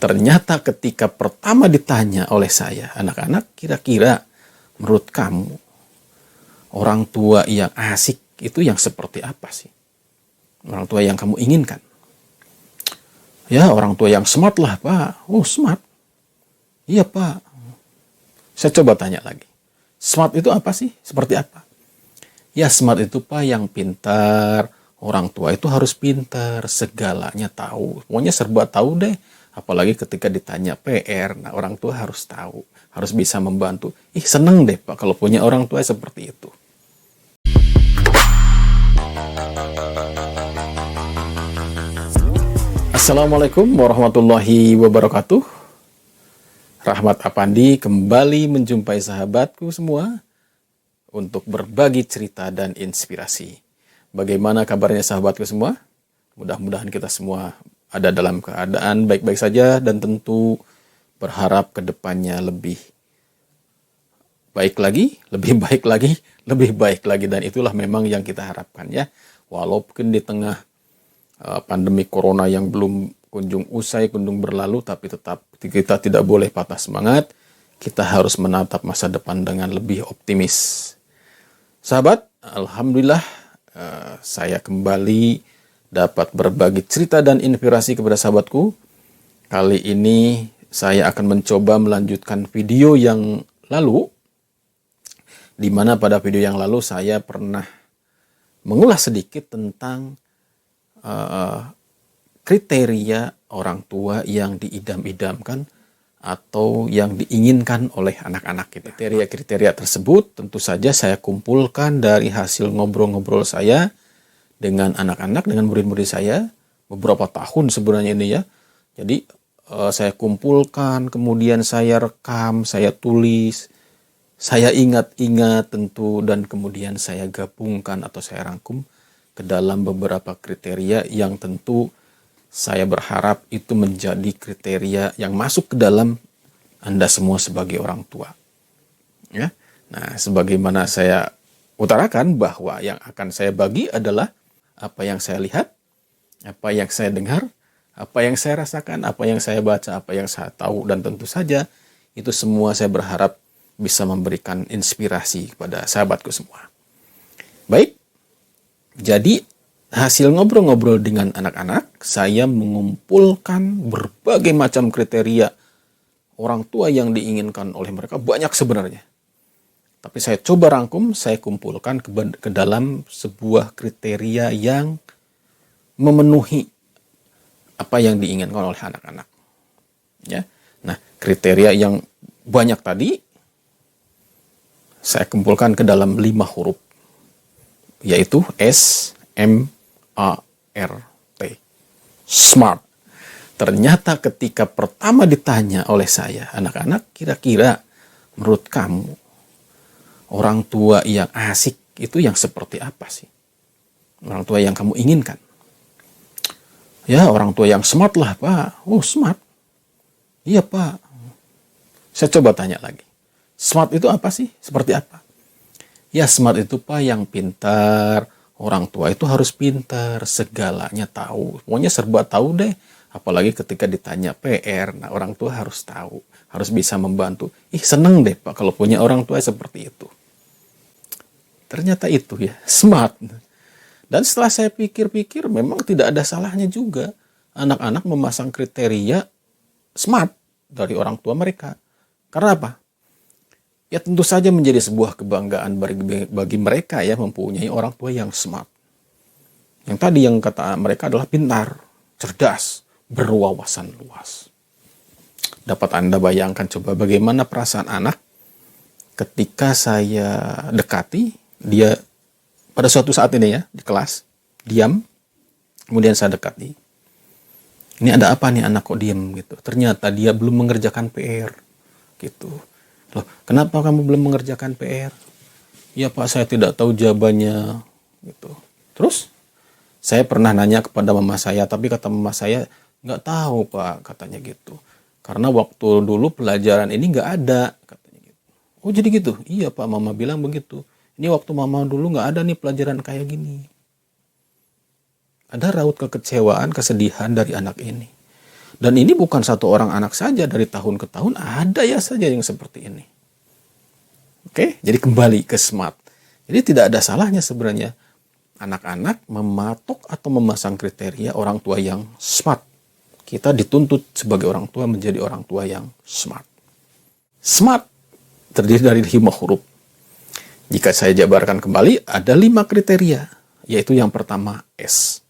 Ternyata ketika pertama ditanya oleh saya, anak-anak, kira-kira menurut kamu orang tua yang asik itu yang seperti apa sih? Orang tua yang kamu inginkan? Ya, orang tua yang smart lah, Pak. Oh, smart. Iya, Pak. Saya coba tanya lagi. Smart itu apa sih? Seperti apa? Ya, smart itu, Pak, yang pintar. Orang tua itu harus pintar, segalanya tahu. Pokoknya serba tahu deh. Apalagi ketika ditanya PR, nah orang tua harus tahu, harus bisa membantu. Seneng deh Pak kalau punya orang tua seperti itu. Assalamualaikum warahmatullahi wabarakatuh. Rahmat Apandi kembali menjumpai sahabatku semua untuk berbagi cerita dan inspirasi. Bagaimana kabarnya sahabatku semua? Mudah-mudahan kita semua ada dalam keadaan baik-baik saja dan tentu berharap ke depannya lebih baik lagi, lebih baik lagi, lebih baik lagi, dan itulah memang yang kita harapkan ya. Walaupun di tengah pandemi corona yang belum kunjung usai, kunjung berlalu, tapi tetap kita tidak boleh patah semangat. Kita harus menatap masa depan dengan lebih optimis. Sahabat, alhamdulillah saya kembali dapat berbagi cerita dan inspirasi kepada sahabatku. Kali ini saya akan mencoba melanjutkan video yang lalu, di mana pada video yang lalu saya pernah mengulas sedikit tentang kriteria orang tua yang diidam-idamkan atau yang diinginkan oleh anak-anak kita. Kriteria-kriteria tersebut tentu saja saya kumpulkan dari hasil ngobrol-ngobrol saya dengan anak-anak, dengan murid-murid saya, beberapa tahun sebenarnya ini ya. Jadi saya kumpulkan, kemudian saya rekam, saya tulis, saya ingat-ingat tentu, dan kemudian saya gabungkan atau saya rangkum ke dalam beberapa kriteria yang tentu saya berharap itu menjadi kriteria yang masuk ke dalam Anda semua sebagai orang tua. Ya. Nah, sebagaimana saya utarakan bahwa yang akan saya bagi adalah apa yang saya lihat, apa yang saya dengar, apa yang saya rasakan, apa yang saya baca, apa yang saya tahu, dan tentu saja itu semua saya berharap bisa memberikan inspirasi kepada sahabatku semua. Baik, jadi hasil ngobrol-ngobrol dengan anak-anak, saya mengumpulkan berbagai macam kriteria orang tua yang diinginkan oleh mereka, banyak sebenarnya. Tapi saya coba rangkum, saya kumpulkan ke dalam sebuah kriteria yang memenuhi apa yang diinginkan oleh anak-anak. Ya. Nah, kriteria yang banyak tadi saya kumpulkan ke dalam 5 huruf, yaitu S-M-A-R-T. Smart. Ternyata ketika pertama ditanya oleh saya, anak-anak, kira-kira menurut kamu orang tua yang asik itu yang seperti apa sih? Orang tua yang kamu inginkan? Ya, orang tua yang smart lah, Pak. Oh, smart. Iya, Pak. Saya coba tanya lagi. Smart itu apa sih? Seperti apa? Ya, smart itu, Pak, yang pintar. Orang tua itu harus pintar, segalanya tahu. Pokoknya serba tahu deh. Apalagi ketika ditanya PR, nah orang tua harus tahu, harus bisa membantu. Seneng deh Pak kalau punya orang tua seperti itu. Ternyata itu ya, smart. Dan setelah saya pikir-pikir, memang tidak ada salahnya juga anak-anak memasang kriteria smart dari orang tua mereka. Karena apa? Ya tentu saja menjadi sebuah kebanggaan bagi mereka ya, mempunyai orang tua yang smart. Yang tadi yang kata mereka adalah pintar, cerdas, berwawasan luas. Dapat Anda bayangkan coba bagaimana perasaan anak ketika saya dekati dia pada suatu saat ini ya, di kelas, diam, kemudian saya dekati. Ini ada apa nih anak kok diam gitu. Ternyata dia belum mengerjakan PR gitu. Loh, kenapa kamu belum mengerjakan PR? Ya Pak, saya tidak tahu jawabannya gitu. Terus saya pernah nanya kepada mama saya, tapi kata mama saya, nggak tahu Pak, katanya gitu. Karena waktu dulu pelajaran ini nggak ada, katanya gitu. Oh jadi gitu? Iya Pak, mama bilang begitu. Ini waktu mama dulu nggak ada nih pelajaran kayak gini. Ada raut kekecewaan, kesedihan dari anak ini. Dan ini bukan satu orang anak saja, dari tahun ke tahun ada ya saja yang seperti ini. Oke, jadi kembali ke smart. Jadi tidak ada salahnya sebenarnya anak-anak mematok atau memasang kriteria orang tua yang smart. Kita dituntut sebagai orang tua menjadi orang tua yang smart. Smart terdiri dari 5 huruf. Jika saya jabarkan kembali, ada 5 kriteria, yaitu yang pertama S.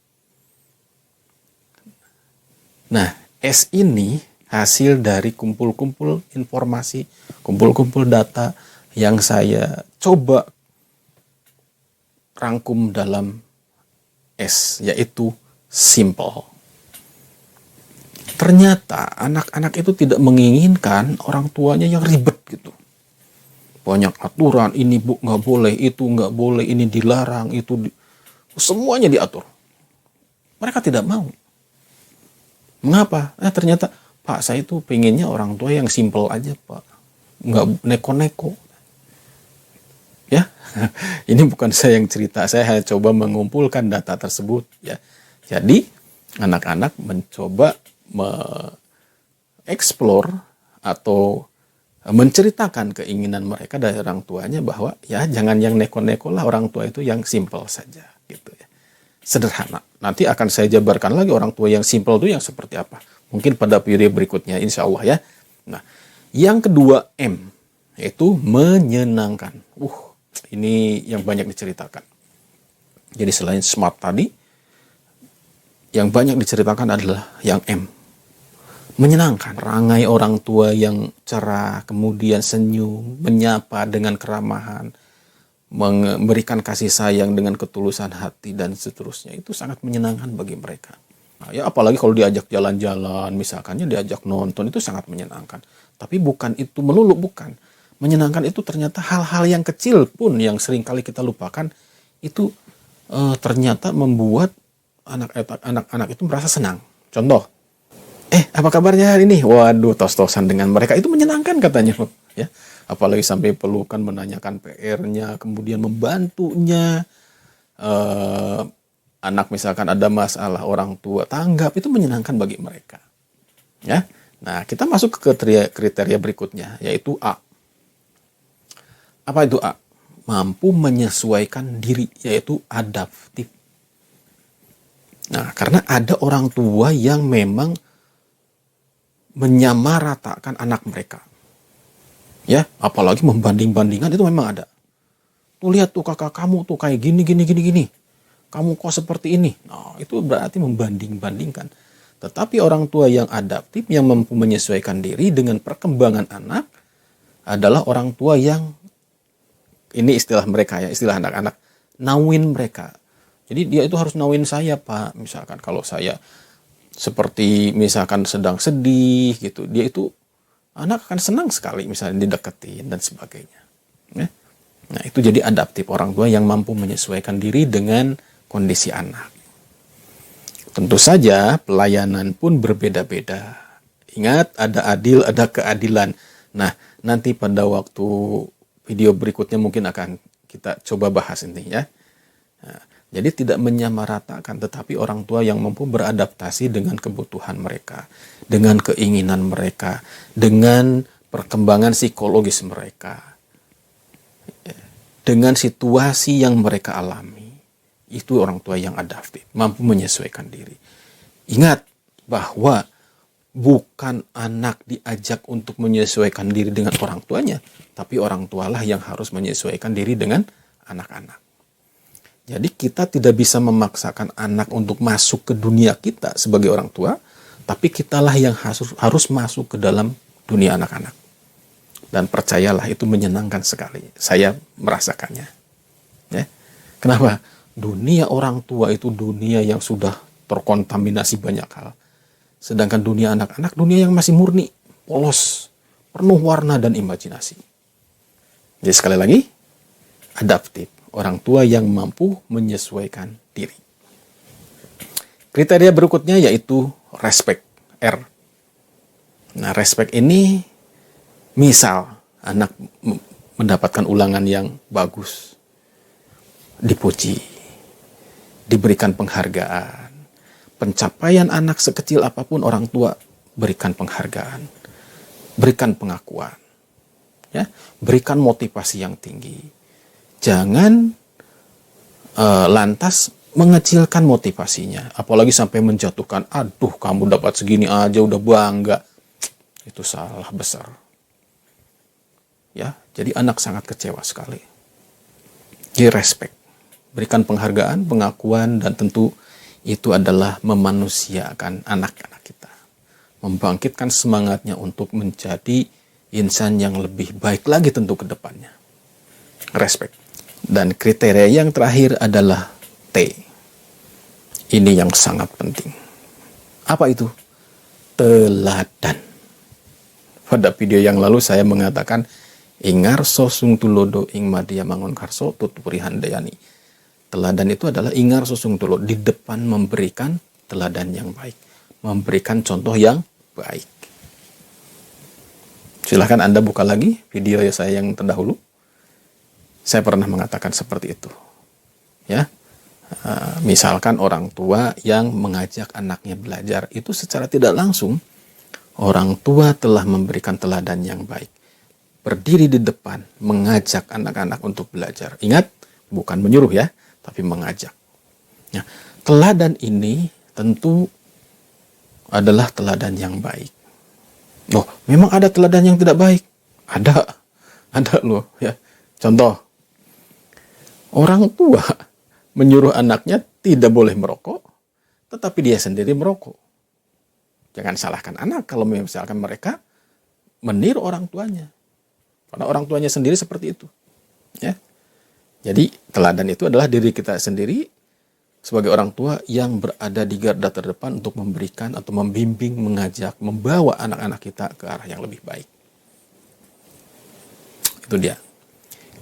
Nah, S ini hasil dari kumpul-kumpul informasi, kumpul-kumpul data yang saya coba rangkum dalam S, yaitu simple. Ternyata anak-anak itu tidak menginginkan orang tuanya yang ribet gitu. Banyak aturan, ini bu nggak boleh, itu nggak boleh, ini dilarang, semuanya diatur. Mereka tidak mau. Mengapa? Ternyata, Pak, saya itu pengennya orang tua yang simple aja, Pak. Nggak neko-neko. Ya, ini bukan saya yang cerita, saya hanya coba mengumpulkan data tersebut. Ya, jadi anak-anak mencoba mengeksplor atau menceritakan keinginan mereka dari orang tuanya bahwa ya jangan yang neko-neko lah, orang tua itu yang simple saja, gitu ya. Sederhana. Nanti akan saya jabarkan lagi orang tua yang simple itu yang seperti apa. Mungkin pada periode berikutnya, insya Allah ya. Nah, yang kedua M, yaitu menyenangkan. Ini yang banyak diceritakan. Jadi selain smart tadi, yang banyak diceritakan adalah yang M. Menyenangkan. Perangai orang tua yang cerah, kemudian senyum, menyapa dengan keramahan, memberikan kasih sayang dengan ketulusan hati dan seterusnya, itu sangat menyenangkan bagi mereka. Nah, ya apalagi kalau diajak jalan-jalan, misalkannya diajak nonton, itu sangat menyenangkan. Tapi bukan itu melulu, bukan. Menyenangkan itu ternyata hal-hal yang kecil pun yang seringkali kita lupakan, itu ternyata membuat anak-anak itu merasa senang. Contoh, apa kabarnya hari ini? Waduh, tos-tosan dengan mereka, itu menyenangkan katanya, ya. Apalagi sampai pelukan, menanyakan PR-nya, kemudian membantunya. Anak misalkan ada masalah, orang tua tanggap, itu menyenangkan bagi mereka. Ya. Nah, kita masuk ke kriteria berikutnya, yaitu A. Apa itu A? Mampu menyesuaikan diri, yaitu adaptif. Nah, karena ada orang tua yang memang menyamaratakan anak mereka. Ya, apalagi membanding-bandingkan, itu memang ada. Tuh lihat tuh kakak kamu tuh kayak gini. Kamu kok seperti ini. Nah, itu berarti membanding-bandingkan. Tetapi orang tua yang adaptif, yang mampu menyesuaikan diri dengan perkembangan anak, adalah orang tua yang, ini istilah mereka ya, istilah anak-anak, nawin mereka. Jadi dia itu harus nawin saya, Pak. Misalkan kalau saya seperti misalkan sedang sedih gitu, dia itu, anak akan senang sekali misalnya dideketin dan sebagainya. Ya. Nah, itu jadi adaptif, orang tua yang mampu menyesuaikan diri dengan kondisi anak. Tentu saja pelayanan pun berbeda-beda. Ingat, ada adil, ada keadilan. Nah, nanti pada waktu video berikutnya mungkin akan kita coba bahas ini ya. Nah, jadi tidak menyamaratakan, tetapi orang tua yang mampu beradaptasi dengan kebutuhan mereka, dengan keinginan mereka, dengan perkembangan psikologis mereka, dengan situasi yang mereka alami. Itu orang tua yang adaptif, mampu menyesuaikan diri. Ingat bahwa bukan anak diajak untuk menyesuaikan diri dengan orang tuanya, tapi orang tualah yang harus menyesuaikan diri dengan anak-anak. Jadi kita tidak bisa memaksakan anak untuk masuk ke dunia kita sebagai orang tua, tapi kitalah yang harus masuk ke dalam dunia anak-anak. Dan percayalah, itu menyenangkan sekali. Saya merasakannya. Ya. Kenapa? Dunia orang tua itu dunia yang sudah terkontaminasi banyak hal. Sedangkan dunia anak-anak, dunia yang masih murni, polos, penuh warna dan imajinasi. Jadi sekali lagi, adaptif. Orang tua yang mampu menyesuaikan diri. Kriteria berikutnya yaitu respect, R. Nah, respect ini, misal anak mendapatkan ulangan yang bagus, dipuji, diberikan penghargaan, pencapaian anak sekecil apapun orang tua berikan penghargaan, berikan pengakuan, ya, berikan motivasi yang tinggi. Jangan lantas mengecilkan motivasinya, apalagi sampai menjatuhkan, aduh kamu dapat segini aja udah bangga. Itu salah besar. Ya, jadi anak sangat kecewa sekali. Jadi respect, berikan penghargaan, pengakuan, dan tentu itu adalah memanusiakan anak-anak kita. Membangkitkan semangatnya untuk menjadi insan yang lebih baik lagi tentu ke depannya. Respect. Dan kriteria yang terakhir adalah T. Ini yang sangat penting. Apa itu? Teladan. Pada video yang lalu saya mengatakan, ingarso sung tulodo ing madya mangun karso tutupuri handayani. Teladan itu adalah ingarso sung tulodo, di depan memberikan teladan yang baik. Memberikan contoh yang baik. Silahkan Anda buka lagi video saya yang terdahulu. Saya pernah mengatakan seperti itu. Ya, misalkan orang tua yang mengajak anaknya belajar, itu secara tidak langsung orang tua telah memberikan teladan yang baik. Berdiri di depan, mengajak anak-anak untuk belajar. Ingat, bukan menyuruh ya, tapi mengajak. Ya, teladan ini tentu adalah teladan yang baik. Loh, memang ada teladan yang tidak baik? Ada loh ya. Contoh, orang tua menyuruh anaknya tidak boleh merokok, tetapi dia sendiri merokok. Jangan salahkan anak kalau misalkan mereka meniru orang tuanya. Karena orang tuanya sendiri seperti itu. Ya. Jadi teladan itu adalah diri kita sendiri sebagai orang tua yang berada di garda terdepan untuk memberikan atau membimbing, mengajak, membawa anak-anak kita ke arah yang lebih baik. Itu dia.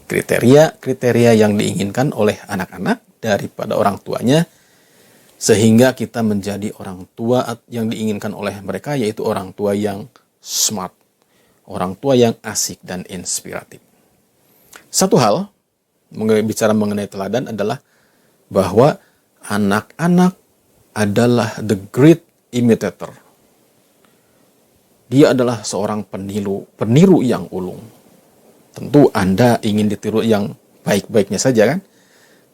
Kriteria yang diinginkan oleh anak-anak daripada orang tuanya, sehingga kita menjadi orang tua yang diinginkan oleh mereka, yaitu orang tua yang smart, orang tua yang asik dan inspiratif. Satu hal, bicara mengenai teladan adalah bahwa anak-anak adalah the great imitator. Dia adalah seorang peniru yang ulung. Tentu Anda ingin ditiru yang baik-baiknya saja kan?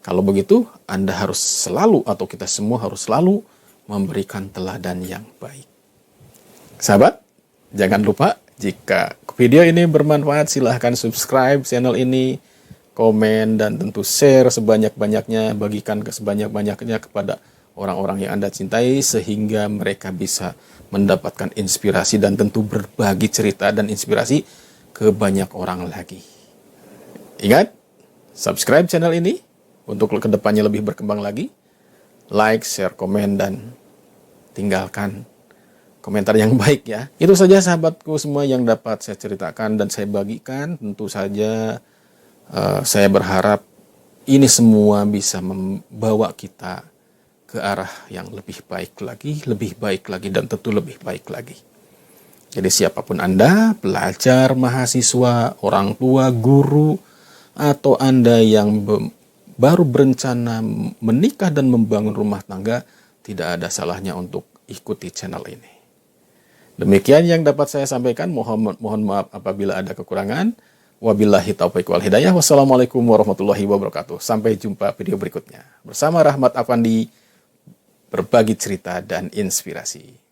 Kalau begitu, Anda harus selalu, atau kita semua harus selalu memberikan teladan yang baik. Sahabat, jangan lupa jika video ini bermanfaat, silahkan subscribe channel ini, komen, dan tentu share sebanyak-banyaknya, bagikan ke sebanyak-banyaknya kepada orang-orang yang Anda cintai, sehingga mereka bisa mendapatkan inspirasi dan tentu berbagi cerita dan inspirasi ke banyak orang lagi. Ingat, subscribe channel ini untuk kedepannya lebih berkembang lagi. Like, share, komen, dan tinggalkan komentar yang baik ya. Itu saja sahabatku semua yang dapat saya ceritakan dan saya bagikan. Tentu saja saya berharap ini semua bisa membawa kita ke arah yang lebih baik lagi, dan tentu lebih baik lagi. Jadi siapapun Anda, pelajar, mahasiswa, orang tua, guru, atau Anda yang baru berencana menikah dan membangun rumah tangga, tidak ada salahnya untuk ikuti channel ini. Demikian yang dapat saya sampaikan. Mohon maaf apabila ada kekurangan. Wabillahi taufiq wal hidayah. Wassalamualaikum warahmatullahi wabarakatuh. Sampai jumpa video berikutnya. Bersama Rahmat Afandi, berbagi cerita dan inspirasi.